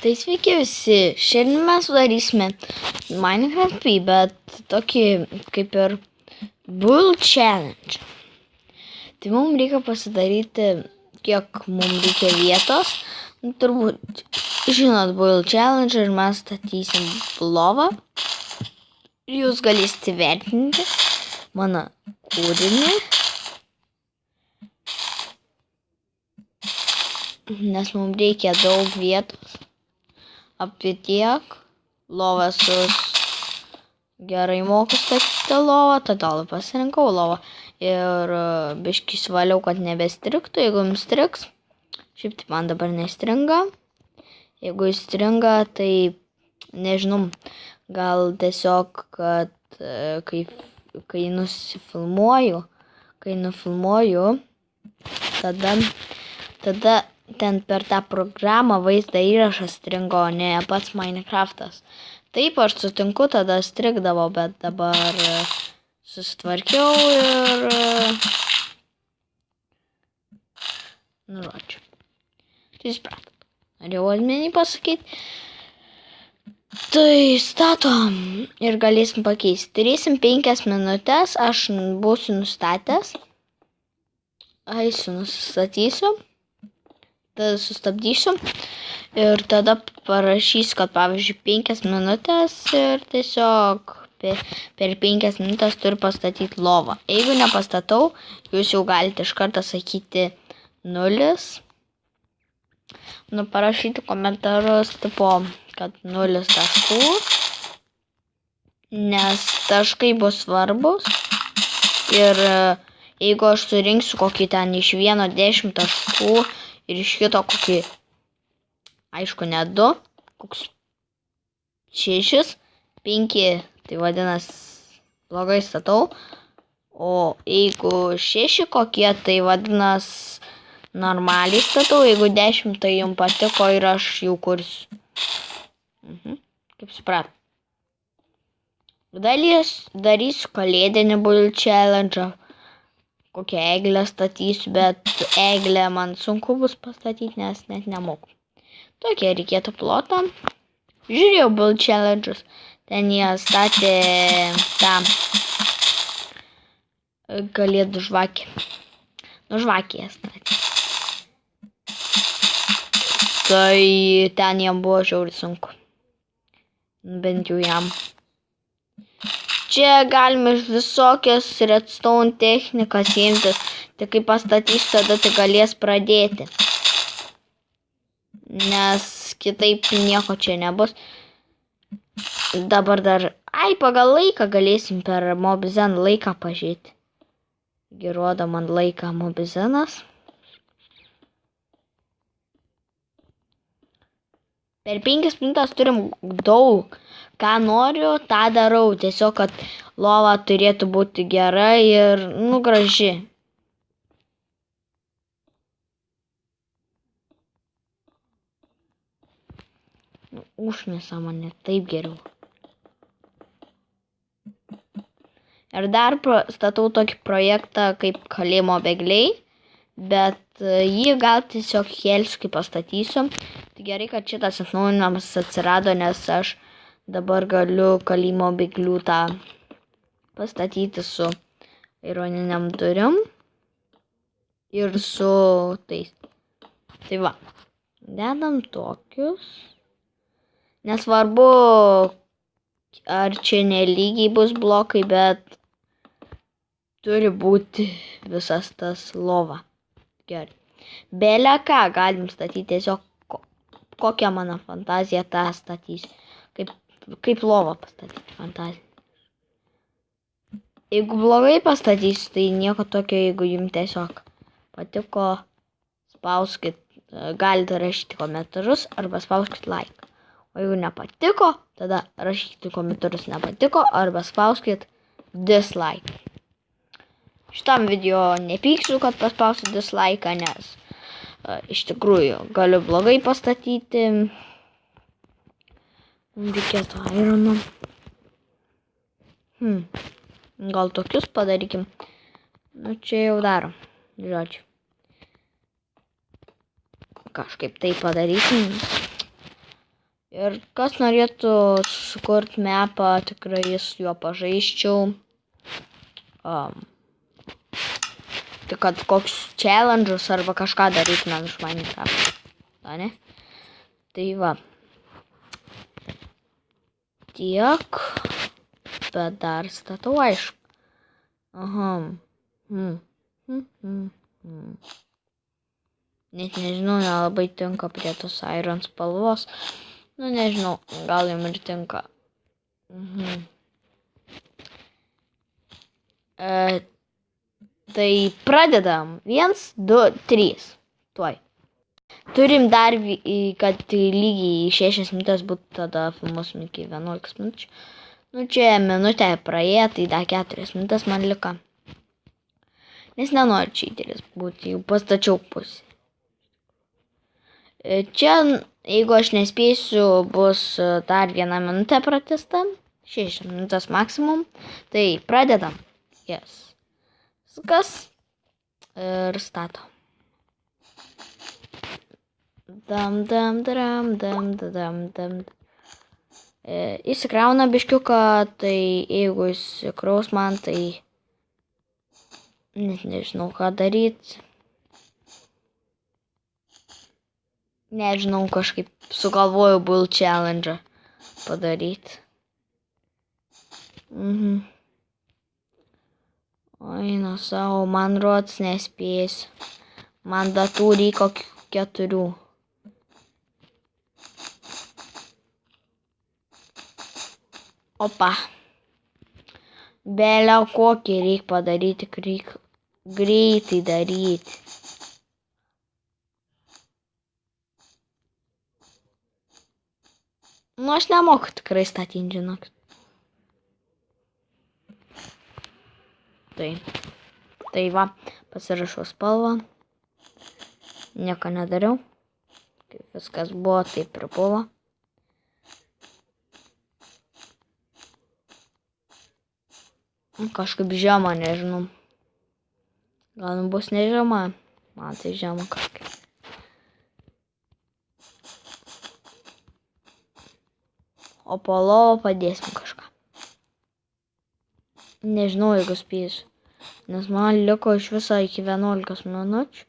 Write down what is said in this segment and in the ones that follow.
Tai sveiki visi, šiandien mes darysime Minecraft, bet tokį kaip ir Build Challenge. Tai mums reikia pasidaryti, kiek mums reikia vietos. Turbūt žinot Build Challenge ir mes statysim lovą. Jūs galėsite vertinti mano kūrinį. Nes mums reikia daug vietos. Apie tiek. Lovą gerai moku statyti lovą, todėl pasirinkau lovą. Ir biškį svaliau, kad nebestrigtų, jeigu jums strigs. Šiaip tai man dabar nestringa. Jeigu įstringa, tai nežinau, gal tiesiog, kad kai nufilmuoju, tada ten per tą programą vaizdą įrašas stringo, o ne pats Minecraftas. Taip, aš sutinku, tada strigdavo, bet dabar susitvarkiau ir... Nu, žodžiu. Tai supratot. Norėjau asmenį pasakyti. Tai statom ir galėsim pakeisti. Turėsim 5 minutės, aš būsiu nustatęs. Eisiu, nusistatysiu. Tada sustabdysiu ir tada parašysiu, kad pavyzdžiui 5 minutės ir tiesiog per 5 minutės turiu pastatyti lovą. Jeigu nepastatau, jūs jau galite iš karto sakyti 0. Nu, parašyti komentarus tipo, kad 0 taškų, nes taškai bus svarbus ir jeigu aš surinksiu kokį ten iš 1-10 taškų, ir iš kito kokį, aišku, ne 2, koks 6, 5, tai vadinasi blogai statau. O jeigu 6 kokie, tai vadinasi normaliai statau. Jeigu 10, tai jums patiko ir aš jau kursiu. Kaip suprat. Darysiu kalėdinį Build Challenge. Kokią eglę statysiu, bet eglę man sunku bus pastatyti, nes net nemoku. Tokie reikėtų plotą. Žiūrėjau Build Challenge'us. Ten jie statė tą kalėdų žvakę. Nu, žvakę jie statė. Tai ten jam buvo žiauriai sunku. Bent jau jam. Čia galime visokias redstone technikas imtis. Tai kai pastatys, tada tai galės pradėti. Nes kitaip nieko čia nebus. Dabar dar... pagal laiką galėsim per Mobizen laiką pažiūrėti. Rodo man laiką Mobizenas. Per 5 minutės turim daug. Ką noriu, tą darau. Tiesiog, kad lova turėtų būti gera ir, graži. Užmėsa mane taip geriau. Ir dar statau tokį projektą kaip kalėjimo bėgliai, bet jį gal tiesiog helskiai pastatysiu. Tai gerai, kad šitas atnaujinimas atsirado, nes aš dabar galiu kalėjimo bėglių tą pastatyti su ironiniam durim ir su tais. Tai va, dedam tokius. Nesvarbu, ar čia nelygiai bus blokai, bet turi būti visas tas lova. Gerai. Belę ką galim statyti, tiesiog kokią mano fantaziją tą statysiu. Kaip lovą pastatyti fantaziją. Jeigu blogai pastatysiu, tai nieko tokio, jeigu jums tiesiog patiko, spauskit, galite rašyti komentarus arba spauskit like. O jeigu nepatiko, tada rašykite komentarus nepatiko arba spauskit dislike. Šitam video nepyksiu, kad paspausiu dislike, nes iš tikrųjų galiu blogai pastatyti. Reikėtų irono. Gal tokius padarykim. Nu, čia jau darom. Žodžiu. Kažkaip tai padarysim. Ir kas norėtų sukurti mapą, tikrai su juo pažaisčiau. Tai kad kokius challenge'us arba kažką darytumėm iš Minecraft. Ne? Tai va. Tiek. Bet dar statau aišku. Aha. Net nežinau, nelabai tinka prie tos iron spalvos. Nu, nežinau, gal jam ir tinka. Tai pradedam. 1, 2, 3. Tuoj. Turim dar, kad lygiai 6 minutės būtų, tada filmuosim iki 11 minučių. Nu, čia minutė praėjo, tai dar 4 minutės man liko. Nes nenoriu čyteris būti, jau pastačiau pusę. Čia, jeigu aš nespėsiu, bus dar 1 minutė pratęsta. 6 minutės maksimum. Tai pradedam. Yes. Viskas. Ir stato. Įsikrauna biškiuką, tai jeigu įsikraus man, tai net nežinau ką daryti. Nežinau, kažkaip sugalvoju bull challenge padaryti. Oi, nu savo, man rods nespėsiu. Man datų reikia 4. Opa. Belia kokį reikia padaryti, reikia greitai daryti. Nu, aš nemoku tikrai statyti, žinok. Tai va, pasirašau spalvą. Nieko nedariau. Kaip viskas buvo, taip ir buvo. Kažkaip žema, nežinau. Gal bus nežema. Man tai žema kažkaip. O po lovą padėsim kažką. Nežinau, jeigu spėsiu. Nes man liko iš viso iki 11 minučių.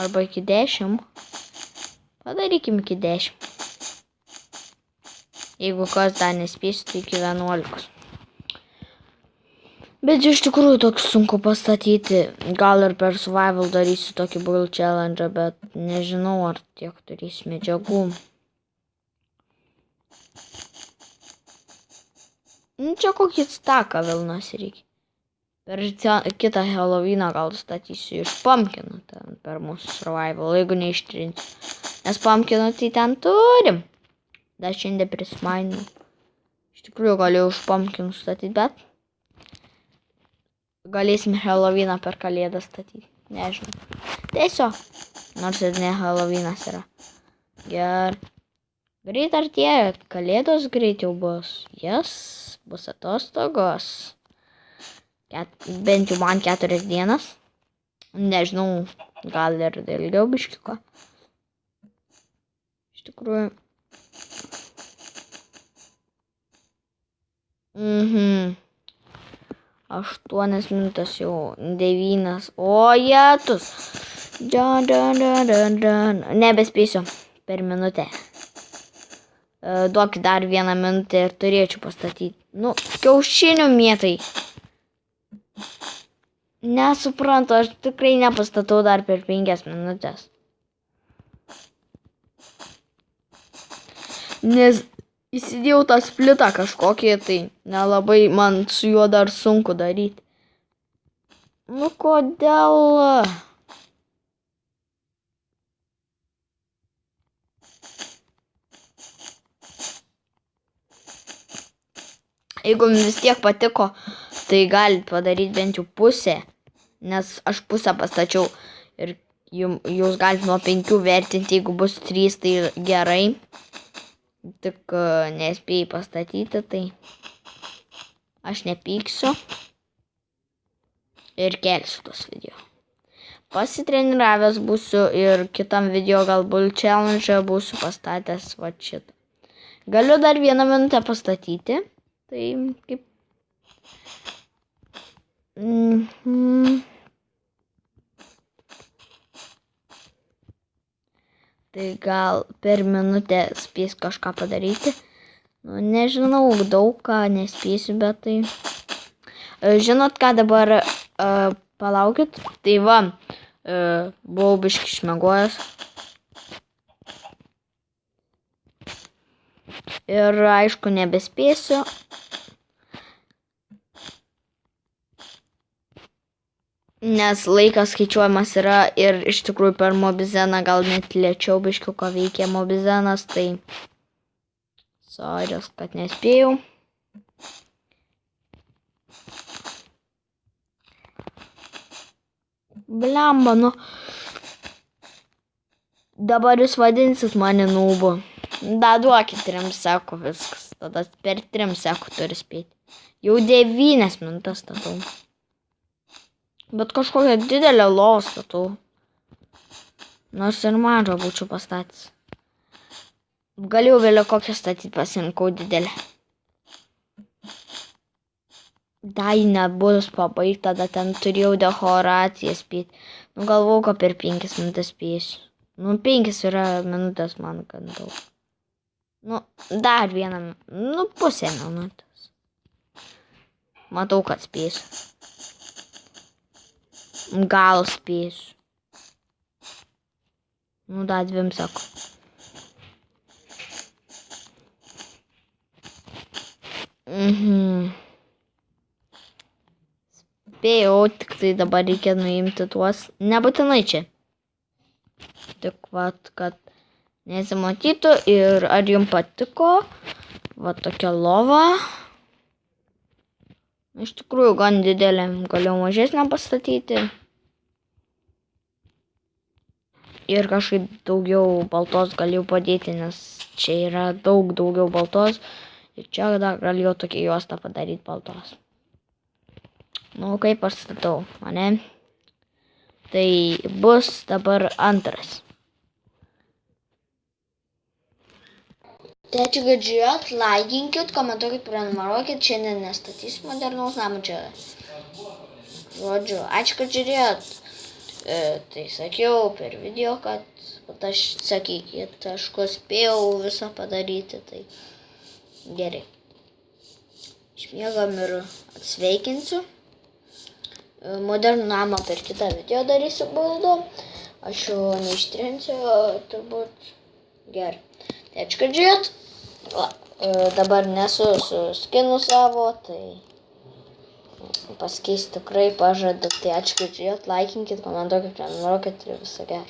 Arba iki 10. Padarykim iki 10. Jeigu kas dar nespėsiu, tai iki 11. Bet iš tikrųjų toks sunku pastatyti. Gal ir per survival darysiu tokį build challenge, bet nežinau, ar tiek turėsiu medžiagų. Čia kokį staką Vilnos reikia. Per kitą Halloweeną gal statysiu iš pumpkinų ten per mūsų survival, jeigu neištrinsiu. Nes pumpkinų tai ten turim. Dar šiandien prisimainau. Iš tikrųjų galėjau iš pumpkinų statyti, bet galėsim Halloweeną per kalėdą statyti. Nežinau. Tiesiog. Nors ir ne Halloweenas yra. Gerai. Greit artėja. Kalėdos greit jau bus. Jas. Bus atostogos. Bent jau man 4 dienas. Nežinau, gal ir ilgiau biškiuko. Iš tikrųjų. 8 minutės jau. 9. O, jetus. Nebespėsiu per minutę. Duokit dar 1 minutę ir turėčiau pastatyti. Nu, kiaušinių mėtai. Nesuprantu, aš tikrai nepastatau dar per 5 minutės. Nes įsidėjau tą splitą kažkokį, tai nelabai man su juo dar sunku daryti. Nu, kodėl? Jeigu vis tiek patiko, tai galit padaryti bent jau pusę, nes aš pusę pastačiau ir jūs galite nuo 5 vertinti, jeigu bus 3, tai gerai. Tik nespėjai pastatyti, tai aš nepyksiu ir kelsiu tos video. pasitreniravęs būsiu ir kitam video galbūt challenge būsiu pastatęs va šitą. Galiu dar 1 minutę pastatyti. Tai kaip... Tai gal per minutę spės kažką padaryti. Nu, nežinau, daug ką nespėsiu, bet tai... Žinot, ką dabar palaukit? Tai va, buvau biškį išmiegojęs. Ir aišku, nebespėsiu. Nes laikas skaičiuojamas yra ir iš tikrųjų per Mobizeną gal net lėčiau biškiuko veikia Mobizenas, tai... Sorry, kad nespėjau. Blemba, nu. Dabar jūs vadinsit mane nūbu. Da, duokit 3 sekų viskas. Tada per 3 sekų turi spėti. Jau 9 minutės statau. Bet kažkokią didelę lovą statau. Nors ir mažą būčiau pastatęs. Galėjau vėliau kokią statyti, pasirinkau didelę. Dai nebus pabaigta, tada ten turėjau dekoraciją spėti. Nu, galvau, kad per 5 minutės spėsiu. Nu, 5 yra minutės man gan daug. Nu, dar 1, nu, pusę minutės. Matau, kad spėsiu. Gal spėsiu. Nu, dar 2 sekų. Spėjau, tik tai dabar reikia nuimti tuos. Nebūtinai čia. Tik vat, kad nesimatytų ir ar jums patiko. Va tokia lova. Iš tikrųjų gan didelė. Galiu mažesnę pastatyti. Ir kažkaip daugiau baltos galiu padėti, nes čia yra daugiau baltos. Ir čia dar galiu tokią juostą padaryti baltos. Nu, kaip aš statau, ane? Tai bus dabar 2. Tai ačiū, kad žiūrėjot, laikinkit, komentuokit, prenumeruokit, šiandien nestatysiu modernaus namo čia. Žodžiu, ačiū, kad žiūrėjot. Tai sakiau per video, kad aš sakykit, aš ko spėjau visą padaryti, tai gerai. Išmiegam ir atsveikinsiu. Modernų namą per kitą video darysiu baldu. Aš jau neištrinsiu, turbūt gerai. Tai ačiū, kad žiūrėjot. Dabar nesu su skinu savo, tai pasikeisiu tikrai pažadu. Tai ačiū, kad žiūrėjot, laikinkit, komentuokit, prenumeruokit ir viso gero.